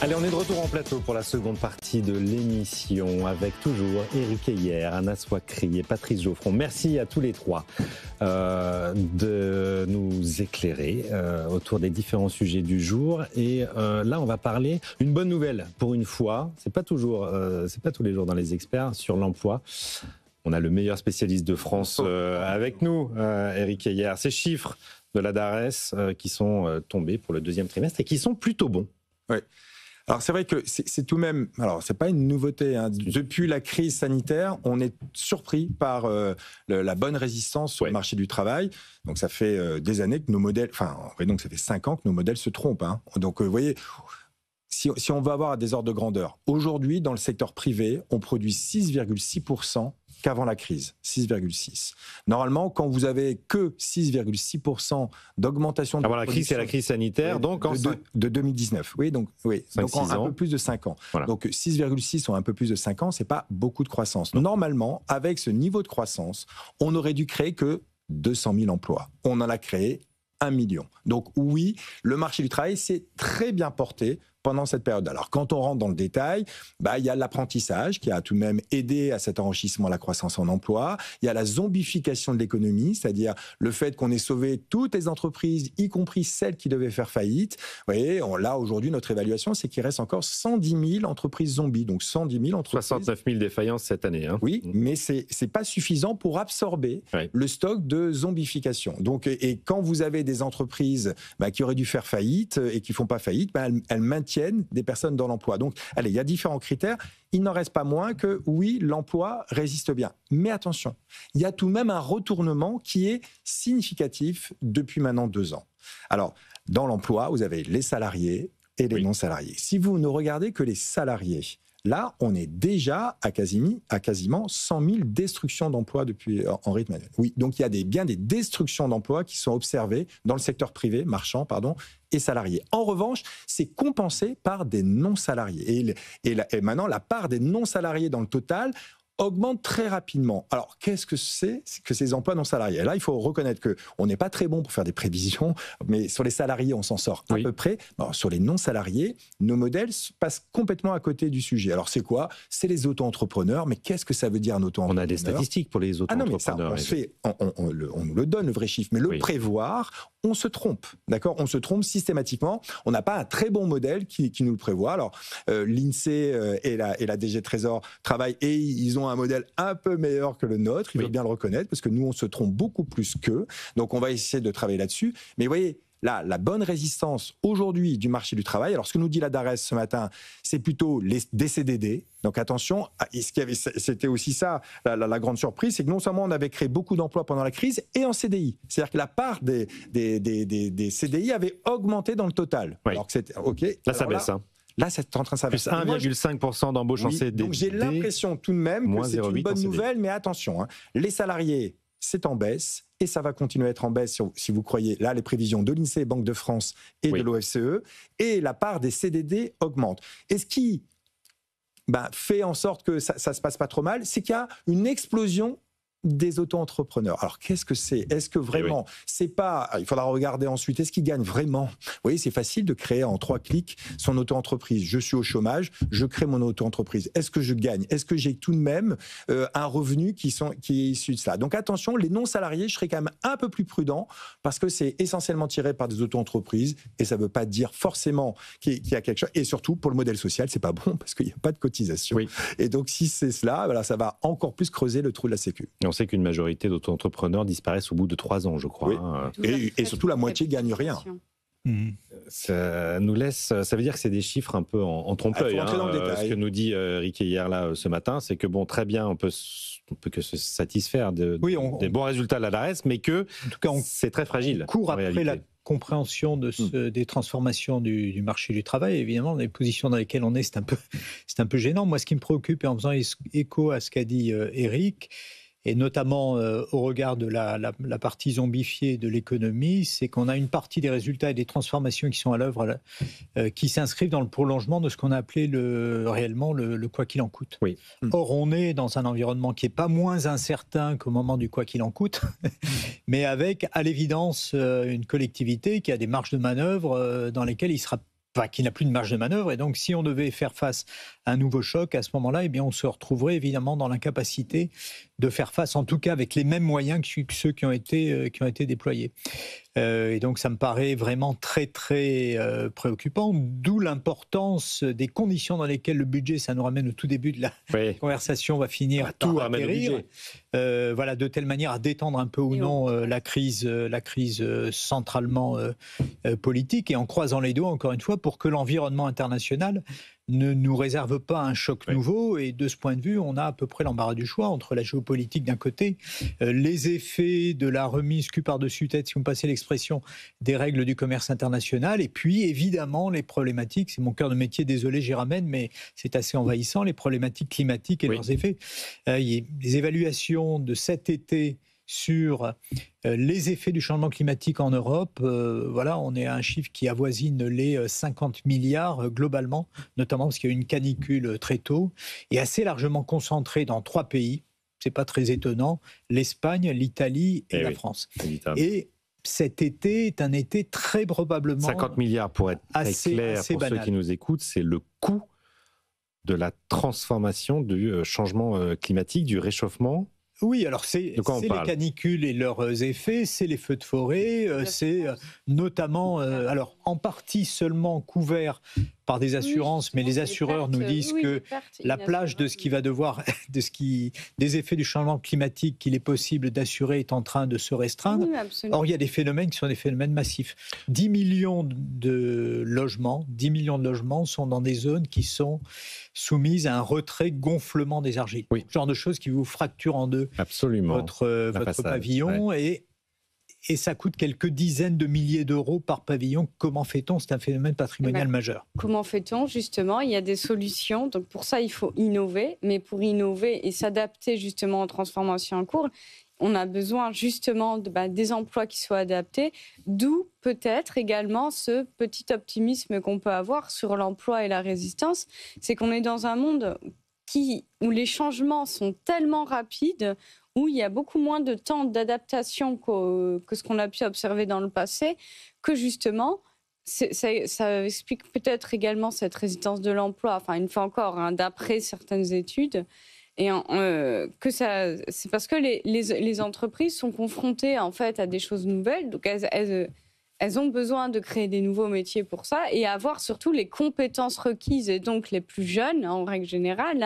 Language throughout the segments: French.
Allez, on est de retour en plateau pour la seconde partie de l'émission avec toujours Éric Heyer, Anas Ouakri et Patrice Geoffron. Merci à tous les trois de nous éclairer autour des différents sujets du jour. Et là, on va parler une bonne nouvelle pour une fois. C'est pas tous les jours dans les experts sur l'emploi. On a le meilleur spécialiste de France avec nous, Éric Heyer. Ces chiffres de la DARES qui sont tombés pour le deuxième trimestre et qui sont plutôt bons. Oui. Alors c'est vrai que c'est tout de même, alors c'est pas une nouveauté, hein. Depuis la crise sanitaire, on est surpris par la bonne résistance sur le marché du travail. Donc ça fait des années que nos modèles, donc ça fait 5 ans que nos modèles se trompent, hein. Donc vous voyez, si on va avoir des ordres de grandeur, aujourd'hui dans le secteur privé, on produit 6,6% qu'avant la crise, 6,6. Normalement, quand vous avez que 6,6% d'augmentation de avant la crise, c'est la crise sanitaire, donc de 2019. Oui, donc en un peu plus de 5 ans. Voilà. Donc 6,6 en un peu plus de 5 ans, c'est pas beaucoup de croissance. Non. Normalement, avec ce niveau de croissance, on aurait dû créer que 200 000 emplois. On en a créé 1 million. Donc oui, le marché du travail s'est très bien porté pendant cette période. Alors, quand on rentre dans le détail, il y a l'apprentissage qui a tout de même aidé à cet enrichissement, la croissance en emploi. Il y a la zombification de l'économie, c'est-à-dire le fait qu'on ait sauvé toutes les entreprises, y compris celles qui devaient faire faillite. Vous voyez, là, aujourd'hui, notre évaluation, c'est qu'il reste encore 110 000 entreprises zombies. Donc, 110 000 entreprises. 69 000 défaillances cette année. Hein. Oui, mais c'est pas suffisant pour absorber le stock de zombification. Donc, et quand vous avez des entreprises qui auraient dû faire faillite et qui font pas faillite, elles maintiennent des personnes dans l'emploi. Donc, allez, il y a différents critères. Il n'en reste pas moins que, oui, l'emploi résiste bien. Mais attention, il y a tout de même un retournement qui est significatif depuis maintenant 2 ans. Alors, dans l'emploi, vous avez les salariés et les non-salariés. Si vous ne regardez que les salariés, là, on est déjà à quasiment 100 000 destructions d'emplois depuis en rythme annuel. Oui, donc il y a bien des destructions d'emplois qui sont observées dans le secteur privé, marchand, et salariés. En revanche, c'est compensé par des non-salariés. Et maintenant, la part des non-salariés dans le total augmente très rapidement. Alors, qu'est-ce que c'est que ces emplois non salariés ? Là, il faut reconnaître qu'on n'est pas très bon pour faire des prévisions, mais sur les salariés, on s'en sort à peu près. Alors, sur les non-salariés, nos modèles passent complètement à côté du sujet. Alors, c'est quoi ? C'est les auto-entrepreneurs, mais qu'est-ce que ça veut dire un auto-entrepreneur ? On a des statistiques pour les auto-entrepreneurs. On nous le donne, le vrai chiffre, mais le prévoir, on se trompe, d'accord ? On se trompe systématiquement. On n'a pas un très bon modèle qui nous le prévoit. Alors, l'INSEE et la DG Trésor travaillent et ils ont un modèle un peu meilleur que le nôtre, il faut bien le reconnaître, parce que nous, on se trompe beaucoup plus qu'eux. Donc, on va essayer de travailler là-dessus. Mais vous voyez, là, la bonne résistance aujourd'hui du marché du travail, alors ce que nous dit la DARES ce matin, c'est plutôt des CDD. Donc attention, c'était aussi ça, la grande surprise, c'est que non seulement on avait créé beaucoup d'emplois pendant la crise, et en CDI. C'est-à-dire que la part des CDI avait augmenté dans le total. Oui. Alors que c'était, là, ça baisse, hein. Là, c'est en train de s'inverser. Plus 1,5% d'embauche en CDD. Donc j'ai l'impression tout de même que c'est une bonne nouvelle, mais attention, hein, les salariés, c'est en baisse, et ça va continuer à être en baisse si vous croyez, là, les prévisions de l'INSEE, Banque de France et de l'OFCE, et la part des CDD augmente. Et ce qui fait en sorte que ça se passe pas trop mal, c'est qu'il y a une explosion des auto-entrepreneurs. Alors, qu'est-ce que c'est ? Est-ce que vraiment, c'est pas... Il faudra regarder ensuite, est-ce qu'ils gagnent vraiment ? Vous voyez, c'est facile de créer en 3 clics son auto-entreprise. Je suis au chômage, je crée mon auto-entreprise. Est-ce que je gagne ? Est-ce que j'ai tout de même un revenu qui est issu de cela ? Donc, attention, les non-salariés, je serais quand même un peu plus prudent parce que c'est essentiellement tiré par des auto-entreprises et ça ne veut pas dire forcément qu'il y a quelque chose. Et surtout, pour le modèle social, c'est pas bon parce qu'il n'y a pas de cotisation. Oui. Et donc, si c'est cela, ça va encore plus creuser le trou de la Sécu. On sait qu'une majorité d'auto-entrepreneurs disparaissent au bout de 3 ans, je crois. Oui. Et surtout, la moitié ne gagne rien. Ça nous laisse, ça veut dire que c'est des chiffres un peu en trompe-l'œil. Ce que nous dit Éric Heyer là ce matin, c'est que ça on peut que se satisfaire des bons résultats de la DARES, mais que en tout cas, c'est très fragile. On court après la compréhension des transformations du marché du travail. Évidemment, les positions dans lesquelles on est, c'est un peu gênant. Moi, ce qui me préoccupe, et en faisant écho à ce qu'a dit Éric, et notamment au regard de la partie zombifiée de l'économie, c'est qu'on a une partie des résultats et des transformations qui sont à l'œuvre, qui s'inscrivent dans le prolongement de ce qu'on a appelé réellement le quoi qu'il en coûte. Oui. Or, on est dans un environnement qui n'est pas moins incertain qu'au moment du quoi qu'il en coûte, mais avec, à l'évidence, une collectivité qui a des marges de manœuvre dans lesquelles il sera qui n'a plus de marge de manœuvre. Et donc, si on devait faire face à un nouveau choc, à ce moment-là, eh bien, on se retrouverait évidemment dans l'incapacité de faire face, en tout cas avec les mêmes moyens que ceux qui ont été déployés. Et donc, ça me paraît vraiment très, très préoccupant, d'où l'importance des conditions dans lesquelles le budget, ça nous ramène au tout début de la conversation, va finir par atterrir. Voilà, de telle manière à détendre un peu ou non la crise centralement politique, et en croisant les doigts, encore une fois, pour que l'environnement international ne nous réserve pas un choc nouveau. Et de ce point de vue, on a à peu près l'embarras du choix entre la géopolitique d'un côté, les effets de la remise cul par-dessus tête, si vous me passez l'expression, des règles du commerce international, et puis évidemment les problématiques, c'est mon cœur de métier, désolé j'y ramène, mais c'est assez envahissant, les problématiques climatiques et leurs effets. Il y a des évaluations de cet été sur les effets du changement climatique en Europe. Voilà, on est à un chiffre qui avoisine les 50 milliards globalement, notamment parce qu'il y a eu une canicule très tôt, et assez largement concentrée dans 3 pays. C'est pas très étonnant, l'Espagne, l'Italie et la France. Et cet été est un été très probablement 50 milliards pour être très clair pour ceux qui nous écoutent, c'est le coût de la transformation du changement climatique, du réchauffement. Oui, alors c'est les canicules et leurs effets, c'est les feux de forêt, c'est notamment, alors en partie seulement couvert par des assurances, mais les assureurs nous disent que la plage de ce qui va devoir, des effets du changement climatique qu'il est possible d'assurer est en train de se restreindre. Oui, or, il y a des phénomènes qui sont des phénomènes massifs. 10 millions de logements sont dans des zones qui sont soumises à un retrait gonflement des argiles. Oui. Ce genre de choses qui vous fracturent en deux votre pavillon, et ça coûte quelques dizaines de milliers d'euros par pavillon. Comment fait-on ? C'est un phénomène patrimonial majeur. Comment fait-on ? Justement, il y a des solutions. Donc pour ça, il faut innover. Mais pour innover et s'adapter justement aux transformations en cours, on a besoin justement des emplois qui soient adaptés. D'où peut-être également ce petit optimisme qu'on peut avoir sur l'emploi et la résistance. C'est qu'on est dans un monde où les changements sont tellement rapides, où il y a beaucoup moins de temps d'adaptation que ce qu'on a pu observer dans le passé, que justement, ça explique peut-être également cette résistance de l'emploi, enfin une fois encore, d'après certaines études, et c'est parce que les entreprises sont confrontées en fait à des choses nouvelles, donc elles ont besoin de créer des nouveaux métiers pour ça, et avoir surtout les compétences requises, et donc les plus jeunes en règle générale,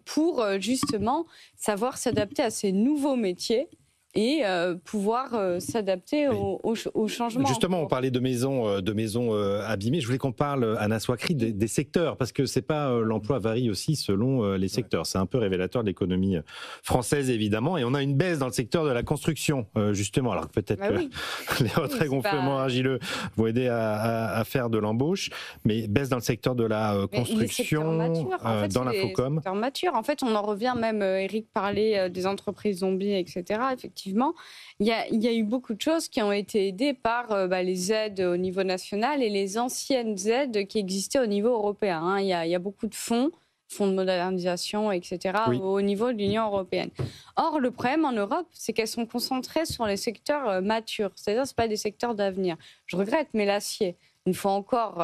pour justement savoir s'adapter à ces nouveaux métiers et pouvoir s'adapter au changement. Justement, on parlait de maisons abîmées. Je voulais qu'on parle, Anna Swakry, des secteurs, parce que c'est pas l'emploi varie aussi selon les secteurs. C'est un peu révélateur de l'économie française, évidemment. Et on a une baisse dans le secteur de la construction, justement. Alors peut-être que les retraits gonflements argileux vont aider à faire de l'embauche, mais baisse dans le secteur de la construction, dans l'infocom. Les secteurs matures. En fait, on en revient même, Eric parlait des entreprises zombies, etc. Effectivement, il y a eu beaucoup de choses qui ont été aidées par les aides au niveau national et les anciennes aides qui existaient au niveau européen. Il y a beaucoup de fonds de modernisation, etc., au niveau de l'Union européenne. Or, le problème en Europe, c'est qu'elles sont concentrées sur les secteurs matures. C'est-à-dire, ce ne sont pas des secteurs d'avenir. Je regrette, mais l'acier, une fois encore...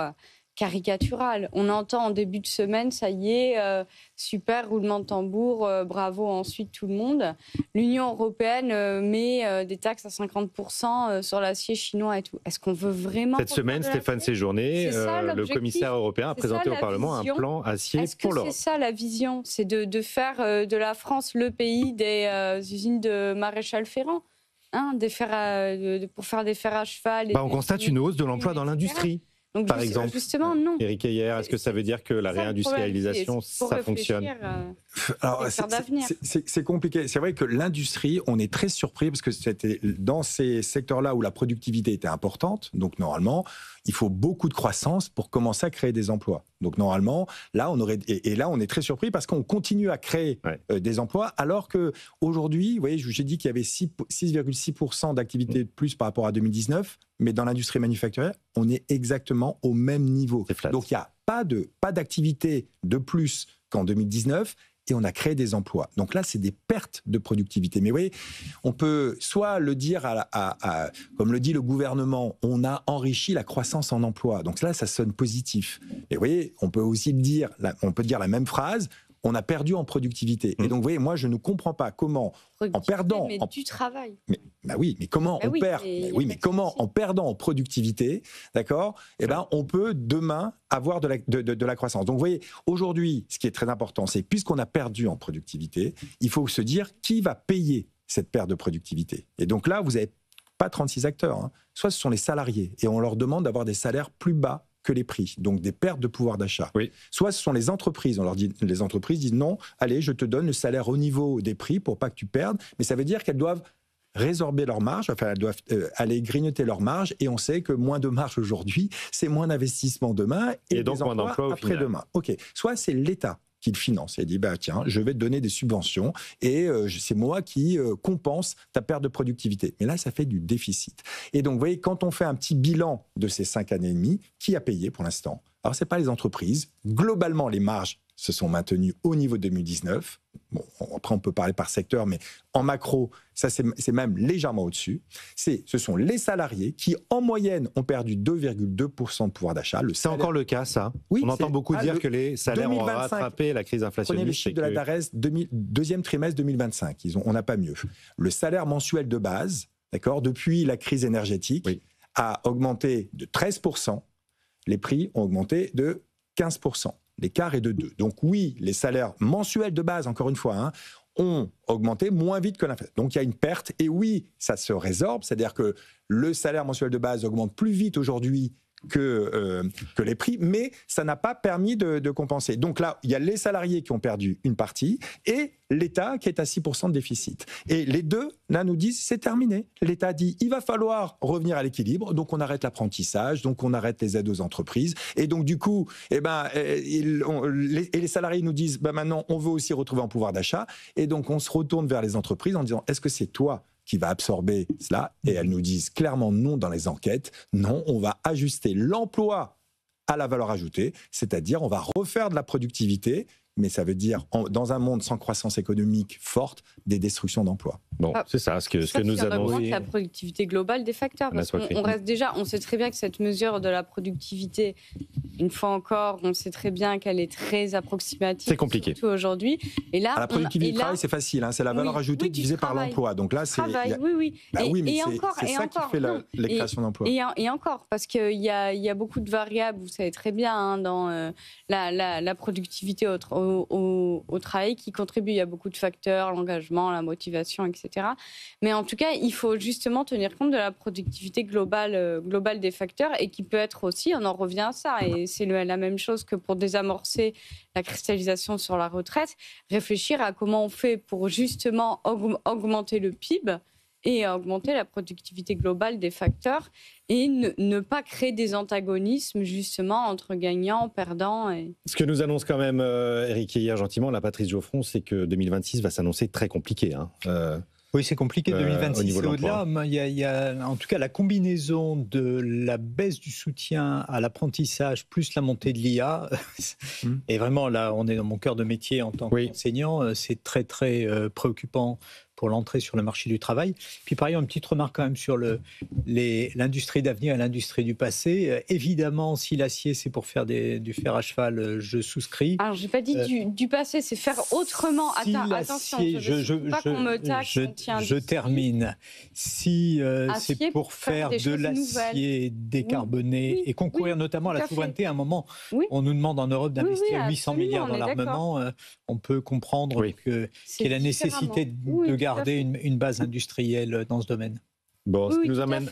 caricatural. On entend en début de semaine, ça y est, super, roulement de tambour, bravo ensuite tout le monde. L'Union européenne met des taxes à 50% sur l'acier chinois et tout. Est-ce qu'on veut vraiment... Cette semaine, Stéphane Séjourné, le commissaire européen, a présenté au Parlement un plan acier pour l'Europe. C'est ça la vision, c'est de faire de la France le pays des usines de Maréchal Ferrand, pour faire des fers à cheval. On constate une hausse de l'emploi dans l'industrie. Donc, par exemple, justement, non. Éric Heyer, est-ce que ça veut dire que la réindustrialisation, ça fonctionne ? Alors, c'est compliqué. C'est vrai que l'industrie, on est très surpris parce que c'était dans ces secteurs-là où la productivité était importante. Donc, normalement, il faut beaucoup de croissance pour commencer à créer des emplois. Donc, normalement, là, on est très surpris parce qu'on continue à créer des emplois alors qu'aujourd'hui, vous voyez, j'ai dit qu'il y avait 6,6% d'activité de plus par rapport à 2019, mais dans l'industrie manufacturière, on est exactement au même niveau. Donc, il n'y a pas d'activité de plus qu'en 2019 et on a créé des emplois. Donc là, c'est des pertes de productivité. Mais vous voyez, on peut soit le dire, comme le dit le gouvernement, on a enrichi la croissance en emploi. Donc là, ça sonne positif. Et vous voyez, on peut aussi dire la même phrase, on a perdu en productivité. Et donc, vous voyez, moi, je ne comprends pas comment, en perdant... Mais du travail. Mais comment on perd comment, en perdant en productivité, d'accord, on peut demain avoir de la croissance. Donc, vous voyez, aujourd'hui, ce qui est très important, c'est puisqu'on a perdu en productivité, il faut se dire qui va payer cette perte de productivité. Et donc là, vous n'avez pas 36 acteurs. Hein. Soit ce sont les salariés, et on leur demande d'avoir des salaires plus bas que les prix, donc des pertes de pouvoir d'achat. Oui. Soit ce sont les entreprises, les entreprises disent non, allez, je te donne le salaire au niveau des prix pour pas que tu perdes, mais ça veut dire qu'elles doivent résorber leur marge, enfin elles doivent aller grignoter leur marge, et on sait que moins de marge aujourd'hui, c'est moins d'investissement demain, et donc moins d'emplois après-demain. Ok. Soit c'est l'État qui le finance. Il dit, tiens, je vais te donner des subventions et c'est moi qui compense ta perte de productivité. Mais là, ça fait du déficit. Et donc, vous voyez, quand on fait un petit bilan de ces 5 années et demie, qui a payé pour l'instant? Alors, ce n'est pas les entreprises. Globalement, les marges se sont maintenues au niveau de 2019. Bon, après, on peut parler par secteur, mais en macro, ça, c'est même légèrement au-dessus. Ce sont les salariés qui, en moyenne, ont perdu 2,2% de pouvoir d'achat. C'est encore le cas, ça? Oui, on entend beaucoup dire que les salaires 2025, ont rattrapé la crise inflationniste. Prenez les chiffres de la DARES, deuxième trimestre 2025. On n'a pas mieux. Le salaire mensuel de base, d'accord, depuis la crise énergétique, a augmenté de 13%. Les prix ont augmenté de 15%. L'écart est de 2. Donc oui, les salaires mensuels de base, encore une fois, ont augmenté moins vite que l'inflation. Donc il y a une perte. Et oui, ça se résorbe, c'est-à-dire que le salaire mensuel de base augmente plus vite aujourd'hui que les prix, mais ça n'a pas permis de compenser. Donc là, il y a les salariés qui ont perdu une partie et l'État qui est à 6% de déficit. Et les deux, là, nous disent, c'est terminé. L'État dit, il va falloir revenir à l'équilibre, donc on arrête l'apprentissage, donc on arrête les aides aux entreprises. Et donc du coup, les salariés nous disent, maintenant, on veut aussi retrouver un pouvoir d'achat. Et donc on se retourne vers les entreprises en disant, est-ce que c'est toi qui va absorber cela? Et elles nous disent clairement non dans les enquêtes. Non, on va ajuster l'emploi à la valeur ajoutée, c'est-à-dire on va refaire de la productivité, mais ça veut dire, dans un monde sans croissance économique forte, des destructions d'emplois. Bon, c'est ça, ce que nous avons dit. La productivité globale des facteurs. Parce qu'on reste déjà, on sait très bien que cette mesure de la productivité, une fois encore, on sait très bien qu'elle est très approximative. C'est compliqué. Surtout aujourd'hui. Et là, la productivité du travail, c'est facile. C'est la valeur ajoutée divisée par l'emploi. Donc là, c'est. Oui. Mais c'est ça qui fait les créations d'emplois. Et encore, parce qu'il y a beaucoup de variables, vous savez très bien, dans la productivité au travail qui contribuent. Il y a beaucoup de facteurs, l'engagement, la motivation, etc. Mais en tout cas, il faut justement tenir compte de la productivité globale des facteurs et qui peut être aussi, on en revient à ça, et c'est la même chose que pour désamorcer la cristallisation sur la retraite, réfléchir à comment on fait pour justement augmenter le PIB et augmenter la productivité globale des facteurs et ne pas créer des antagonismes justement entre gagnants, perdants. Ce que nous annonce quand même Éric hier gentiment, la Patrice Geoffron, c'est que 2026 va s'annoncer très compliqué. Oui, c'est compliqué 2026 et au-delà. Il y a en tout cas la combinaison de la baisse du soutien à l'apprentissage plus la montée de l'IA. Et vraiment, là, on est dans mon cœur de métier en tant qu'enseignant. C'est très, très préoccupant pour l'entrée sur le marché du travail. Puis par ailleurs, une petite remarque quand même sur l'industrie d'avenir et l'industrie du passé. Évidemment, si l'acier, c'est pour faire du fer à cheval, je souscris. Alors, je n'ai pas dit du passé, c'est faire autrement. Attention, je ne veux pas qu'on me taxe. Je termine. Si c'est pour faire de l'acier décarboné et concourir notamment à la souveraineté, à un moment, on nous demande en Europe d'investir 800 milliards dans l'armement, on peut comprendre qu'il y a la nécessité de garder une base industrielle dans ce domaine. Bon, ce qui nous amène